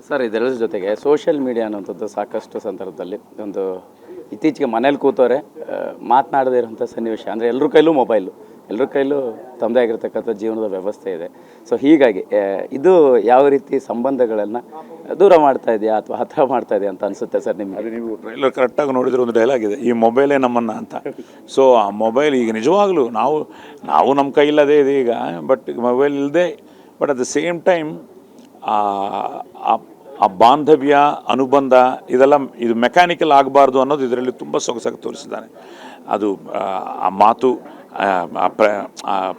Sir ಇದೆಲ್ಲರ ಜೊತೆಗೆ social media ಅನ್ನುವಂಥದ್ದು ಸಾಕಷ್ಟು ಸಂದರ್ಭದಲ್ಲಿ ಒಂದು ಇತ್ತೀಚೆಗೆ ಮನೇಲಿ ಕೂತವರೆ ಮಾತನಾಡದೇ ಇರುವಂಥ ಸನ್ನಿವೇಶ ಅಂದರೆ ಎಲ್ಲರ ಕೈಲೂ ಮೊಬೈಲು, ಎಲ್ಲರ ಕೈಲೂ ತಮ್ಮದೇ ಆಗಿರ್ತಕ್ಕಂಥ ಜೀವನದ ವ್ಯವಸ್ಥೆ ಇದೆ. ಸೊ ಹೀಗಾಗಿ ಇದು ಯಾವ ರೀತಿ ಸಂಬಂಧಗಳನ್ನು ದೂರ ಮಾಡ್ತಾ ಇದೆಯಾ ಅಥವಾ ಹತ್ತಿರ ಮಾಡ್ತಾ ಇದೆಯಾ ಅಂತ ಅನಿಸುತ್ತೆ ಸರ್ ನಿಮಗೆ? ಅದು ನೀವು ಟ್ರೈಲರ್ ಕರೆಕ್ಟಾಗಿ ನೋಡಿದ್ರೆ ಒಂದು ಡೈಲಾಗ್ ಇದೆ, ಈ ಮೊಬೈಲೇ ನಮ್ಮನ್ನು ಅಂತ. ಸೊ ಆ ಮೊಬೈಲ್ ಈಗ ನಿಜವಾಗ್ಲೂ ನಾವು ನಮ್ಮ ಕೈಯಿಲ್ಲದೇ ಇದೆ ಈಗ, ಬಟ್ ಮೊಬೈಲ್ ಇಲ್ಲದೆ, but at the same time ಆ ಬಾಂಧವ್ಯ ಅನುಬಂಧ ಇದೆಲ್ಲ ಇದು ಮೆಕ್ಯಾನಿಕಲ್ ಆಗಬಾರ್ದು ಅನ್ನೋದು ಇದರಲ್ಲಿ ತುಂಬ ಸೊಗಸಾಗಿ ತೋರಿಸಿದ್ದಾನೆ. ಅದು ಆ ಮಾತು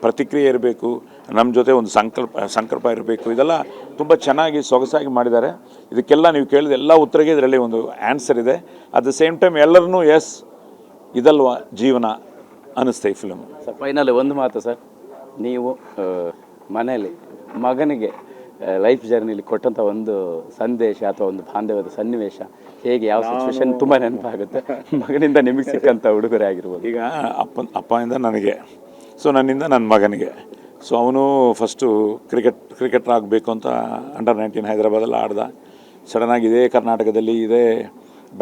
ಪ್ರತಿಕ್ರಿಯೆ ಇರಬೇಕು, ನಮ್ಮ ಜೊತೆ ಒಂದು ಸಂಕಲ್ಪ ಇರಬೇಕು, ಇದೆಲ್ಲ ತುಂಬ ಚೆನ್ನಾಗಿ ಸೊಗಸಾಗಿ ಮಾಡಿದ್ದಾರೆ. ಇದಕ್ಕೆಲ್ಲ ನೀವು ಕೇಳಿದ ಎಲ್ಲ ಉತ್ತರಗೆ ಇದರಲ್ಲಿ ಒಂದು ಆನ್ಸರ್ ಇದೆ. ಅಟ್ ದ ಸೇಮ್ ಟೈಮ್ ಎಲ್ಲರನ್ನೂ ಎಸ್ ಇದಲ್ವಾ ಜೀವನ ಅನ್ನಿಸ್ತೆ ಈ ಫಿಲ್ಮು. ಸರ್ ಫೈನಲ್ ಒಂದು ಮಾತು ಸರ್, ನೀವು ಮನೆಯಲ್ಲಿ ಮಗನಿಗೆ ಲೈಫ್ ಜರ್ನಿಲಿ ಕೊಟ್ಟಂಥ ಒಂದು ಸಂದೇಶ ಅಥವಾ ಒಂದು ಬಾಂಧವ್ಯದ ಸನ್ನಿವೇಶ ಹೇಗೆ, ಯಾವ ಸಿಚುವೇಶನ್ ತುಂಬ ನೆನಪಾಗುತ್ತೆ ಮಗನಿಂದ ನಿಮಗೆ ಸಿಕ್ಕಂಥ ಉಡುಗೊರೆ ಆಗಿರ್ಬೋದು? ಈಗ ಅಪ್ಪಯಿಂದ ನನಗೆ, ಸೊ ನನ್ನಿಂದ ನನ್ನ ಮಗನಿಗೆ. ಸೊ ಅವನು ಫಸ್ಟು ಕ್ರಿಕೆಟರ್ ಆಗಬೇಕು ಅಂತ ಅಂಡರ್-19 ಹೈದರಾಬಾದಲ್ಲಿ ಆಡ್ದ. ಸಡನ್ನಾಗಿ ಇದೇ ಕರ್ನಾಟಕದಲ್ಲಿ ಇದೇ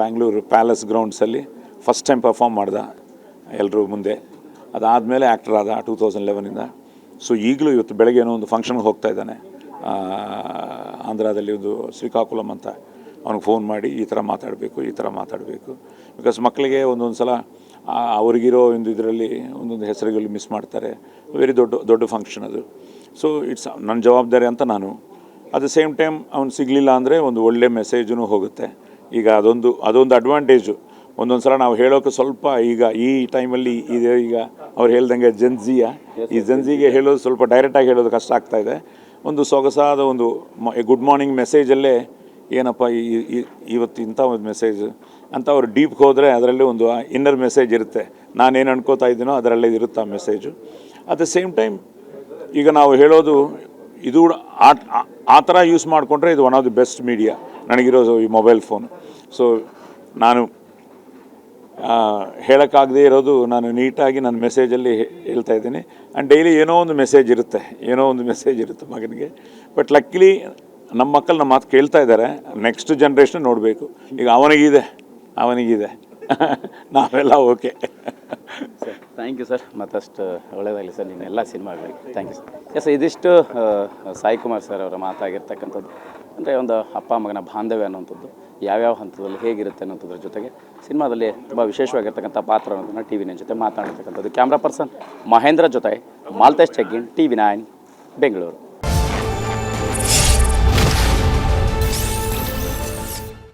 ಬ್ಯಾಂಗ್ಳೂರು ಪ್ಯಾಲೇಸ್ ಗ್ರೌಂಡ್ಸಲ್ಲಿ ಫಸ್ಟ್ ಟೈಮ್ ಪರ್ಫಾರ್ಮ್ ಮಾಡ್ದ ಎಲ್ಲರೂ ಮುಂದೆ. ಅದಾದಮೇಲೆ ಆ್ಯಕ್ಟರ್ ಆದ 2011ಇಂದ. ಸೊ ಈಗಲೂ ಇವತ್ತು ಬೆಳಗ್ಗೆ ಏನೋ ಒಂದು ಫಂಕ್ಷನ್ಗೆ ಹೋಗ್ತಾ ಇದ್ದಾನೆ ಆಂಧ್ರದಲ್ಲಿ, ಒಂದು ಶ್ರೀಕಾಕುಲಂ ಅಂತ. ಅವ್ನಿಗೆ ಫೋನ್ ಮಾಡಿ ಈ ಥರ ಮಾತಾಡಬೇಕು ಬಿಕಾಸ್ ಮಕ್ಕಳಿಗೆ ಒಂದೊಂದು ಸಲ ಅವ್ರಿಗಿರೋ ಒಂದು ಇದರಲ್ಲಿ ಒಂದೊಂದು ಹೆಸರುಗಳು ಮಿಸ್ ಮಾಡ್ತಾರೆ. ವೆರಿ ದೊಡ್ಡ ಫಂಕ್ಷನ್ ಅದು. ಸೊ ಇಟ್ಸ್ ನನ್ನ ಜವಾಬ್ದಾರಿ ಅಂತ ನಾನು. ಅಟ್ ದ ಸೇಮ್ ಟೈಮ್ ಅವ್ನು ಸಿಗಲಿಲ್ಲ ಅಂದರೆ ಒಂದು ಒಳ್ಳೆ ಮೆಸೇಜೂ ಹೋಗುತ್ತೆ. ಈಗ ಅದೊಂದು ಅಡ್ವಾಂಟೇಜು. ಒಂದೊಂದು ಸಲ ನಾವು ಹೇಳೋಕ್ಕೆ ಸ್ವಲ್ಪ ಈಗ ಈ ಟೈಮಲ್ಲಿ ಇದೆ. ಈಗ ಅವ್ರು ಹೇಳ್ದಂಗೆ ಈ ಜನ್ಜಿಗೆ ಹೇಳೋದು ಸ್ವಲ್ಪ ಡೈರೆಕ್ಟಾಗಿ ಹೇಳೋದು ಕಷ್ಟ ಆಗ್ತಾಯಿದೆ. ಒಂದು ಸೊಗಸಾದ ಒಂದು ಗುಡ್ ಮಾರ್ನಿಂಗ್ ಮೆಸೇಜಲ್ಲೇ ಏನಪ್ಪ ಇವತ್ತು ಇಂಥ ಒಂದು ಮೆಸೇಜ್ ಅಂತ ಅವ್ರು ಡೀಪ್ಗೆ ಹೋದರೆ ಅದರಲ್ಲಿ ಒಂದು ಇನ್ನರ್ ಮೆಸೇಜ್ ಇರುತ್ತೆ. ನಾನೇನು ಅನ್ಕೋತಾ ಇದ್ದೀನೋ ಅದರಲ್ಲೇ ಇರುತ್ತೆ ಆ message. At the same time ಈಗ ನಾವು ಹೇಳೋದು ಇದು ಆ ಥರ ಯೂಸ್ ಮಾಡಿಕೊಂಡ್ರೆ ಇದು one of the best media ನನಗಿರೋದು ಈ ಮೊಬೈಲ್ ಫೋನು. ಸೊ ನಾನು ಹೇಳೋಕ್ಕಾಗದೇ ಇರೋದು ನಾನು ನೀಟಾಗಿ ನನ್ನ ಮೆಸೇಜಲ್ಲಿ ಹೇಳ್ತಾ ಇದ್ದೀನಿ. ಆ್ಯಂಡ್ ಡೈಲಿ ಏನೋ ಒಂದು ಮೆಸೇಜ್ ಇರುತ್ತೆ ಮಗನಿಗೆ. ಬಟ್ ಲಕ್ಕಿಲಿ ನಮ್ಮ ಮಕ್ಕಳು ನಮ್ಮ ಮಾತು ಕೇಳ್ತಾ ಇದ್ದಾರೆ. ನೆಕ್ಸ್ಟ್ ಜನ್ರೇಷನ್ ನೋಡಬೇಕು. ಈಗ ಅವನಿಗಿದೆ ನಾವೆಲ್ಲ okay. Sir thank you sir, ಮತ್ತಷ್ಟು ಒಳ್ಳೆಯದಾಗಲಿ ಸರ್ ನಿಮ್ಮ ಎಲ್ಲ ಸಿನಿಮಾಗಳಿಗೆ. Thank you sir. ಎಸ್, ಇದಿಷ್ಟು ಸಾಯಿ ಕುಮಾರ್ ಸರ್ ಅವರ ಮಾತಾಗಿರ್ತಕ್ಕಂಥದ್ದು. ಅಂದರೆ ಒಂದು ಅಪ್ಪ ಮಗನ ಬಾಂಧವ್ಯ ಅನ್ನುವಂಥದ್ದು ಯಾವ್ಯಾವ ಹಂತದಲ್ಲಿ ಹೇಗಿರುತ್ತೆ ಅನ್ನೋದ್ರ ಜೊತೆಗೆ ಸಿನಿಮಾದಲ್ಲಿ ತುಂಬ ವಿಶೇಷವಾಗಿರ್ತಕ್ಕಂಥ ಪಾತ್ರ ಅನ್ನೋದನ್ನು TV9 ಜೊತೆ ಮಾತನಾಡಿರ್ತಕ್ಕಂಥದ್ದು. ಕ್ಯಾಮ್ರಾ ಪರ್ಸನ್ ಮಹೇಂದ್ರ ಜೊತೆ ಮಾಲ್ತೇಶ್ ಚೆಗ್ಗಿನ್, TV9 ಬೆಂಗಳೂರು.